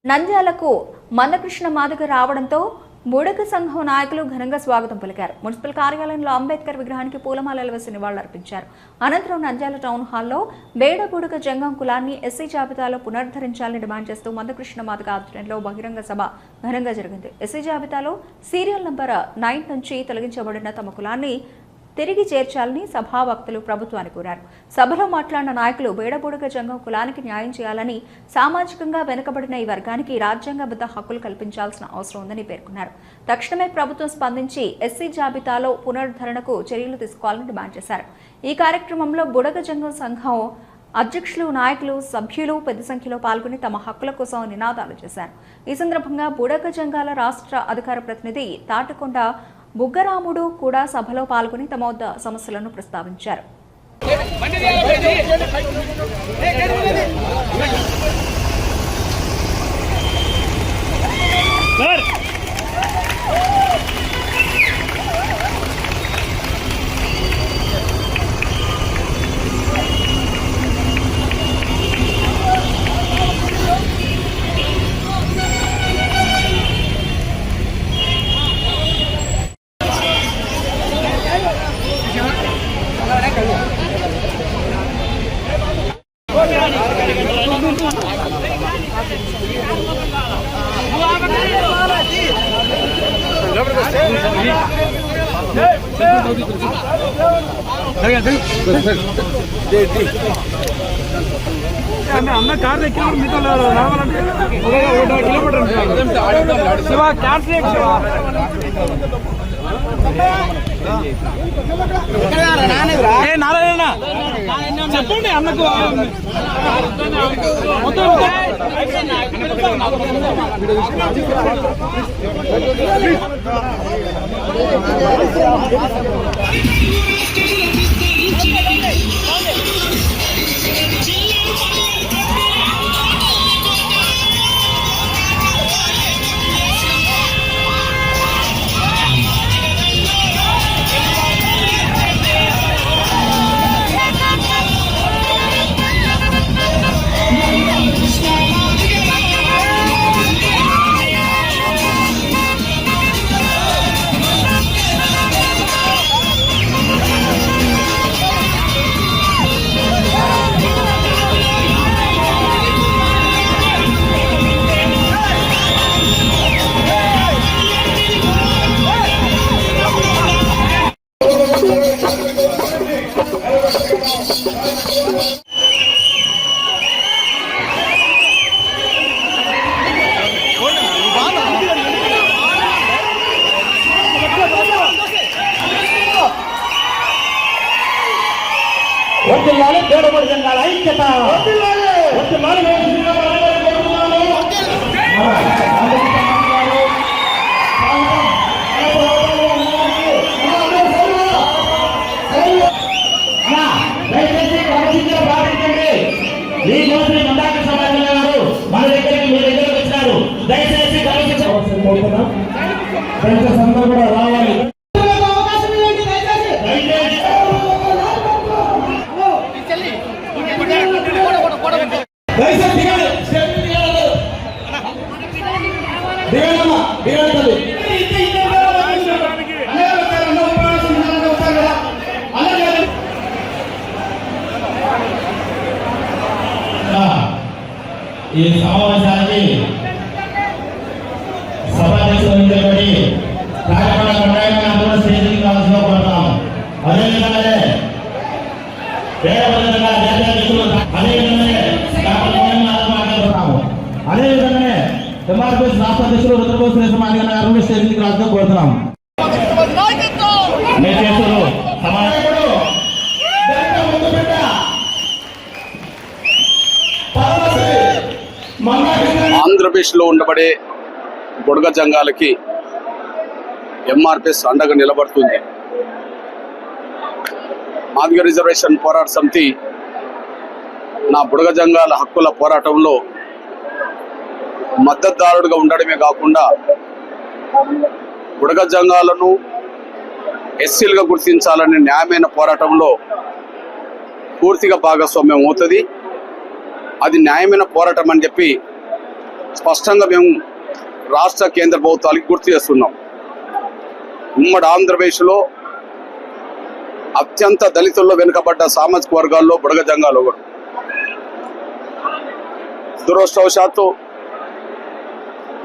నంద్యాలకు మందకృష్ణ మాదిగ రావడంతో బుడగ సంఘం నాయకులు ఘనంగా స్వాగతం పలికారు. మున్సిపల్ కార్యాలయంలో అంబేద్కర్ విగ్రహానికి పూలమాలలు వేసి నివాళులర్పించారు. అనంతరం నంద్యాల టౌన్ హాల్లో బేడ బుడగ జంగం కులాన్ని ఎస్సీ జాబితాలో పునరుద్ధరించాలని డిమాండ్ చేస్తూ మందకృష్ణ మాదిగ ఆధ్వర్యంలో బహిరంగ సభ ఘనంగా జరిగింది. ఎస్సీ జాబితాలో సీరియల్ నంబర్ 9 నుంచి తొలగించబడిన తమ కులాన్ని తిరిగి చేర్చాలని సభావక్తలు ప్రభుత్వాన్ని కోరారు. సభలో మాట్లాడిన నాయకులు బేడబుడగ జంగం కులానికి న్యాయం చేయాలని, సామాజికంగా వెనుకబడిన ఈ వర్గానికి రాజ్యాంగబద్ధ హక్కులు కల్పించాల్సిన అవసరం ఉందని పేర్కొన్నారు. తక్షణమే ప్రభుత్వం స్పందించి ఎస్సీ జాబితాలో పునరుద్ధరణకు చర్యలు తీసుకోవాలని డిమాండ్ చేశారు. ఈ కార్యక్రమంలో బుడగ జంగం సంఘం అధ్యక్షులు, నాయకులు, సభ్యులు పెద్ద సంఖ్యలో పాల్గొని తమ హక్కుల కోసం నినాదాలు చేశారు. ఈ సందర్భంగా బుడగ జంగాల రాష్ట్ర అధికార ప్రతినిధి తాటికొండ బుగ్గరాముడు కూడా సభలో పాల్గొని తమ వద్ద సమస్యలను ప్రస్తావించారు. అన్న కార్ ఎక్కినప్పుడు మీతో రావాలంటే 1 కిలోమీటర్ శివ క్యాన్సిల్ నారాయణ చెప్పండి అన్నకు వడ్డిల్లాలి బేడబడి జంగాల ఐక్యత, వడ్డిల్లాలి ఈ రోజు మందాక సమాజం గారు మన దగ్గరికి మీ దగ్గరకు వచ్చారు. దయచేసి సందర్భంగా కూడా రావాలి. ఈ సమావేశానికి సభాధ్యక్షులైనటువంటి కార్యక్రమ కండాయన అందరూ స్టేజీకి రావాల్సిన కోరుతాం. అదేవిధంగా అదేవిధంగానే ఎంఆర్పీఎస్ రాష్ట్ర అధ్యక్షులు రుద్రబోస్ శ్రీమాదిగ గారు స్టేజీకి రావాల్సిన కోరుతున్నాం. ఆంధ్రప్రదేశ్లో ఉండబడే బుడగ జంగాలకి ఎంఆర్పీఎస్ అండగా నిలబడుతుంది. మాదిగ రిజర్వేషన్ పోరాట సమితి నా బుడగ జంగాల హక్కుల పోరాటంలో మద్దతుదారుడుగా ఉండడమే కాకుండా బుడగ జంగాలను ఎస్సీలుగా గుర్తించాలనే న్యాయమైన పోరాటంలో పూర్తిగా భాగస్వామ్యం అవుతుంది. అది న్యాయమైన పోరాటం అని చెప్పి స్పష్టంగా మేము రాష్ట్ర కేంద్ర ప్రభుత్వాలకి గుర్తు చేస్తున్నాం. ఉమ్మడి ఆంధ్రప్రదేశ్లో అత్యంత దళితుల్లో వెనుకబడ్డ సామాజిక వర్గాల్లో బుడగ జంగాలు ఒకరు. దురదృష్టవశాత్తు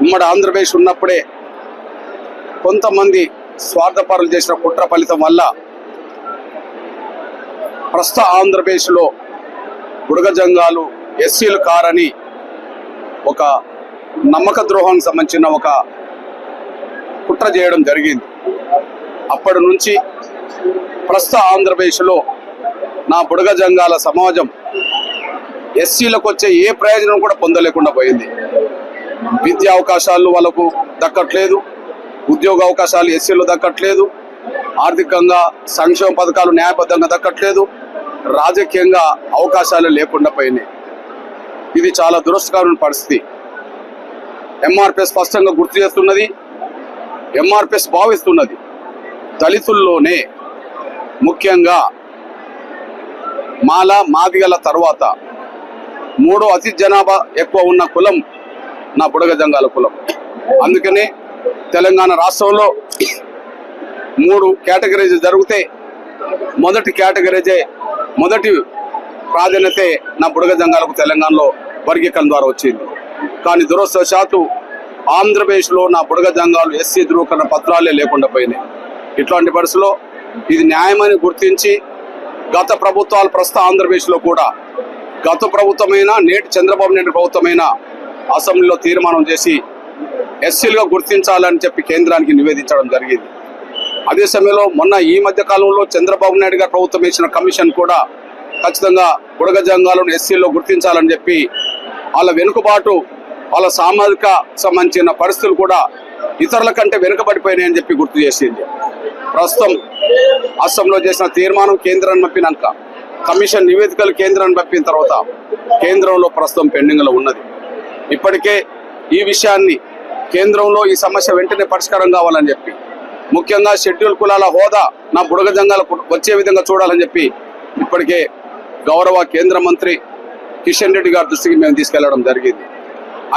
ఉమ్మడి ఆంధ్రప్రదేశ్ ఉన్నప్పుడే కొంతమంది స్వార్థపరులు చేసిన కుట్ర ఫలితం వల్ల ప్రస్తుత ఆంధ్రప్రదేశ్లో బుడగ జంగాలు ఎస్సీలు కారని ఒక నమ్మక ద్రోహానికి సంబంధించిన ఒక కుట్ర చేయడం జరిగింది. అప్పటి నుంచి ప్రస్తుత ఆంధ్రప్రదేశ్లో నా బుడగ జంగాల సమాజం ఎస్సీలకు వచ్చే ఏ ప్రయోజనం కూడా పొందలేకుండా పోయింది. విద్యా అవకాశాలు వాళ్ళకు దక్కట్లేదు, ఉద్యోగ అవకాశాలు ఎస్సీలు దక్కట్లేదు, ఆర్థికంగా సంక్షేమ పథకాలు న్యాయబద్ధంగా దక్కట్లేదు, రాజకీయంగా అవకాశాలు లేకుండా పోయినాయి. ఇది చాలా దురదృష్టకరమైన పరిస్థితి. ఎంఆర్పిఎస్ స్పష్టంగా గుర్తు చేస్తున్నది, ఎంఆర్పిఎస్ భావిస్తున్నది దళితుల్లోనే ముఖ్యంగా మాల మాదిగల తర్వాత మూడో అతి జనాభా ఎక్కువ ఉన్న కులం నా బుడగ జంగాల కులం. అందుకనే తెలంగాణ రాష్ట్రంలో 3 కేటగిరీస్ జరిగితే మొదటి ప్రాధాన్యతే నా బుడగ జంగాలకు తెలంగాణలో వర్గీకరణ ద్వారా వచ్చింది. కానీ దురదృష్టవశాత్తు ఆంధ్రప్రదేశ్లో నా బుడగ జంగాలు ఎస్సీ ధృవీకరణ పత్రాలే లేకుండా పోయినాయి. ఇట్లాంటి పరిస్థితుల్లో ఇది న్యాయమని గుర్తించి గత ప్రభుత్వాలు ప్రస్తుత ఆంధ్రప్రదేశ్లో కూడా గత ప్రభుత్వమైన నేటి చంద్రబాబు నాయుడు ప్రభుత్వమైన అసెంబ్లీలో తీర్మానం చేసి ఎస్సీలుగా గుర్తించాలని చెప్పి కేంద్రానికి నివేదించడం జరిగింది. అదే సమయంలో మొన్న ఈ మధ్య కాలంలో చంద్రబాబు నాయుడు గారు ప్రభుత్వం వేసిన కమిషన్ కూడా ఖచ్చితంగా బుడగ జంగాలను ఎస్సీలో గుర్తించాలని చెప్పి వాళ్ళ వెనుకబాటు వాళ్ళ సామాజిక సంబంధించిన పరిస్థితులు కూడా ఇతరుల కంటే వెనుకబడిపోయినాయని చెప్పి గుర్తు చేసింది. ప్రస్తుతం అసెంబ్లీలో చేసిన తీర్మానం కేంద్రాన్ని పంపినాక కమిషన్ నివేదికలు కేంద్రాన్ని పంపిన తర్వాత కేంద్రంలో ప్రస్తుతం పెండింగ్లో ఉన్నది. ఇప్పటికే ఈ విషయాన్ని కేంద్రంలో ఈ సమస్య వెంటనే పరిష్కారం కావాలని చెప్పి ముఖ్యంగా షెడ్యూల్ కులాల హోదా నా బుడగ జంగాలకు వచ్చే విధంగా చూడాలని చెప్పి ఇప్పటికే గౌరవ కేంద్ర మంత్రి కిషన్ రెడ్డి గారి దృష్టికి మేము తీసుకెళ్లడం జరిగింది.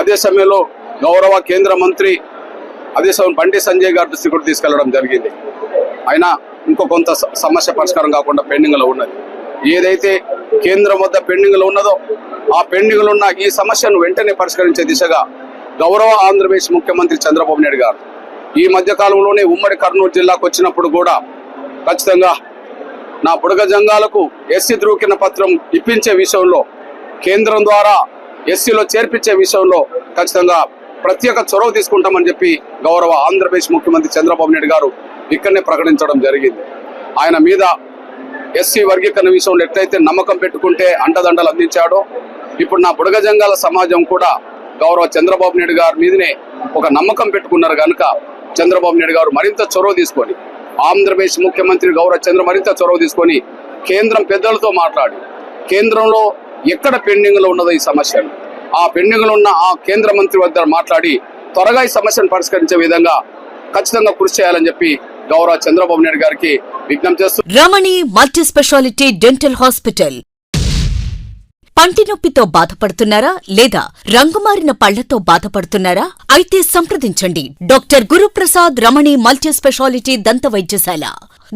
అదే సమయంలో గౌరవ కేంద్ర మంత్రి అదే సమయం బండి సంజయ్ గారి దృష్టికి కూడా తీసుకెళ్లడం జరిగింది. అయినా ఇంకో కొంత సమస్య పరిష్కారం కాకుండా పెండింగ్లో ఉన్నది. ఏదైతే కేంద్రం వద్ద పెండింగ్లో ఉన్నదో ఆ పెండింగ్లో ఉన్న ఈ సమస్యను వెంటనే పరిష్కరించే దిశగా గౌరవ ఆంధ్రప్రదేశ్ ముఖ్యమంత్రి చంద్రబాబు నాయుడు గారు ఈ మధ్య కాలంలోనే ఉమ్మడి కర్నూలు జిల్లాకు వచ్చినప్పుడు కూడా ఖచ్చితంగా నా బుడగ జంగాలకు ఎస్సీ ధృవీకరణ పత్రం ఇప్పించే విషయంలో కేంద్రం ద్వారా ఎస్సీలో చేర్పించే విషయంలో ఖచ్చితంగా ప్రత్యేక చొరవ తీసుకుంటామని చెప్పి గౌరవ ఆంధ్రప్రదేశ్ ముఖ్యమంత్రి చంద్రబాబు నాయుడు గారు ఇక్కడనే ప్రకటించడం జరిగింది. ఆయన మీద ఎస్సీ వర్గీకరణ విషయంలో ఎట్లయితే నమ్మకం పెట్టుకుంటే అండదండలు అందించాడో ఇప్పుడు నా బుడగ జంగాల సమాజం కూడా గౌరవ చంద్రబాబు నాయుడు గారి మీదనే ఒక నమ్మకం పెట్టుకున్నారు కనుక చంద్రబాబు నాయుడు గారు మరింత చొరవ తీసుకొని ఆంధ్రప్రదేశ్ ముఖ్యమంత్రి గౌరవ మరింత చొరవ తీసుకొని కేంద్రం పెద్దలతో మాట్లాడి కేంద్రంలో ఎక్కడ పెండింగ్లో ఉన్నదో ఈ సమస్యను ఆ పెండింగ్లో ఉన్న ఆ కేంద్ర మంత్రి వద్ద మాట్లాడి త్వరగా ఈ సమస్యను పరిష్కరించే విధంగా ఖచ్చితంగా కృషి చేయాలని చెప్పి గౌరవ చంద్రబాబు నాయుడు గారికి విజ్ఞప్తి చేస్తూ రమణి మల్టీ స్పెషాలిటీ డెంటల్ హాస్పిటల్. పంటి నొప్పితో బాధపడుతున్నారా లేదా రంగుమారిన పళ్లతో బాధపడుతున్నారా? అయితే సంప్రదించండి డాక్టర్ గురుప్రసాద్ రమణి మల్టీ స్పెషాలిటీ దంత వైద్యశాల.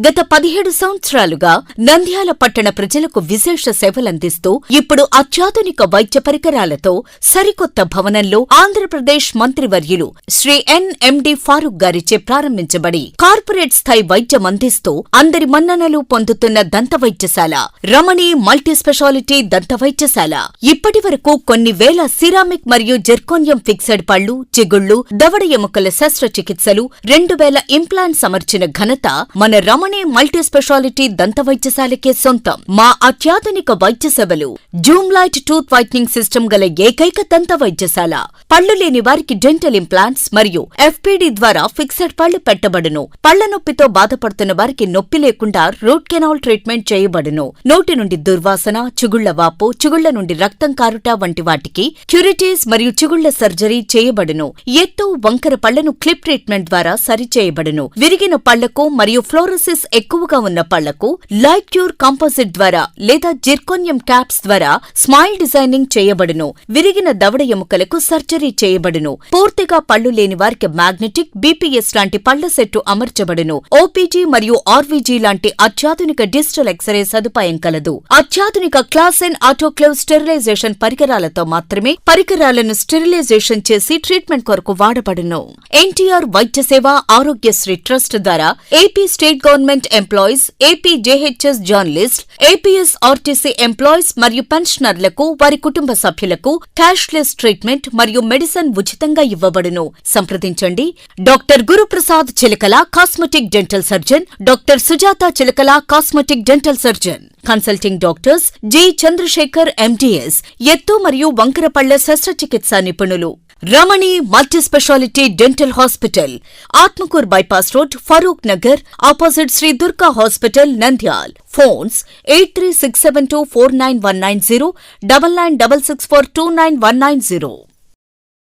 గత 17 సంవత్సరాలుగా నంద్యాల పట్టణ ప్రజలకు విశేష సేవలందిస్తూ ఇప్పుడు అత్యాధునిక వైద్య పరికరాలతో సరికొత్త భవనంలో ఆంధ్రప్రదేశ్ మంత్రివర్యులు శ్రీ ఎన్ఎండి ఫారూక్ గారిచే ప్రారంభించబడి కార్పొరేట్ స్థాయి వైద్యం అందిస్తూ అందరి మన్ననలు పొందుతున్న దంత వైద్యశాల రమణి మల్టీ స్పెషాలిటీ దంత వైద్యశాల. ఇప్పటి వరకు కొన్ని వేల సిరామిక్ మరియు జెర్కోనియం ఫిక్సెడ్ పళ్లు, చిగుళ్లు, దవడ ఎముకల శస్త్రచికిత్సలు, 2000 ఇంప్లాంట్స్ అమర్చిన ఘనత మన రమణి మల్టీ స్పెషాలిటీ దంత వైద్యశాలకే సొంతం. మా అత్యాధునిక వైద్య సేవలు Zoom light tooth whitening system గల ఏకైక దంత వైద్యశాల. పళ్లు లేని వారికి డెంటల్ ఇంప్లాంట్స్ మరియు ఎఫ్పిడి ద్వారా ఫిక్సెడ్ పళ్లు పెట్టబడును. పళ్ల నొప్పితో బాధపడుతున్న వారికి నొప్పి లేకుండా రూట్ కెనాల్ ట్రీట్మెంట్ చేయబడును. నోటి నుండి దుర్వాసన, చిగుళ్ల వాపు, చిగుళ్ల నుండి రక్తం కారుట వంటి వాటికి క్యూరిటీస్ మరియు చిగుళ్ల సర్జరీ చేయబడును. ఎత్తు వంకర పళ్లను క్లిప్ ట్రీట్మెంట్ ద్వారా సరిచేయబడును. విరిగిన పళ్లకు మరియు ఫ్లోరోసిస్ సర్ఫేస్ ఎక్కువగా ఉన్న పళ్లకు లైట్ క్యూర్ కాంపోజిట్ ద్వారా లేదా జిర్కోనియం క్యాప్స్ ద్వారా స్మైల్ డిజైనింగ్ చేయబడును. విరిగిన దవడ ఎముకలకు సర్జరీ చేయబడును. పూర్తిగా పళ్లు లేని వారికి మ్యాగ్నెటిక్, బీపీఎస్ లాంటి పళ్ల సెట్టు అమర్చబడును. ఓపీజీ మరియు ఆర్వీజీ లాంటి అత్యాధునిక డిజిటల్ ఎక్స్రే సదుపాయం కలదు. అత్యాధునిక క్లాస్ అండ్ ఆటోక్లేవ్ స్టెరిలైజేషన్ పరికరాలతో మాత్రమే పరికరాలను స్టెరిలైజేషన్ చేసి ట్రీట్మెంట్ కొరకు వాడబడును. ఎన్టీఆర్ వైద్య సేవ ఆరోగ్యశ్రీ ట్రస్ట్ ద్వారా AP state government employees, AP JHS journalist, APS RTC employees మరియు పెన్షనర్లకు వారి కుటుంబ సభ్యులకు క్యాష్లెస్ ట్రీట్మెంట్ మరియు మెడిసిన్ ఉచితంగా ఇవ్వబడును. సంప్రదించండి doctor Guruprasad Chilakala, cosmetic dental surgeon, doctor Sujatha Chilakala, cosmetic dental surgeon. Consulting doctors G Chandrasekhar MDS, ఎత్తు మరియు వంకరపళ్ల శస్త్రచికిత్స నిపుణులు. Ramani multi speciality dental hospital, Atmakur bypass road, Farooq Nagar, opposite Shri Durga hospital, Nandyal. Phones 8367249190, 9966429190.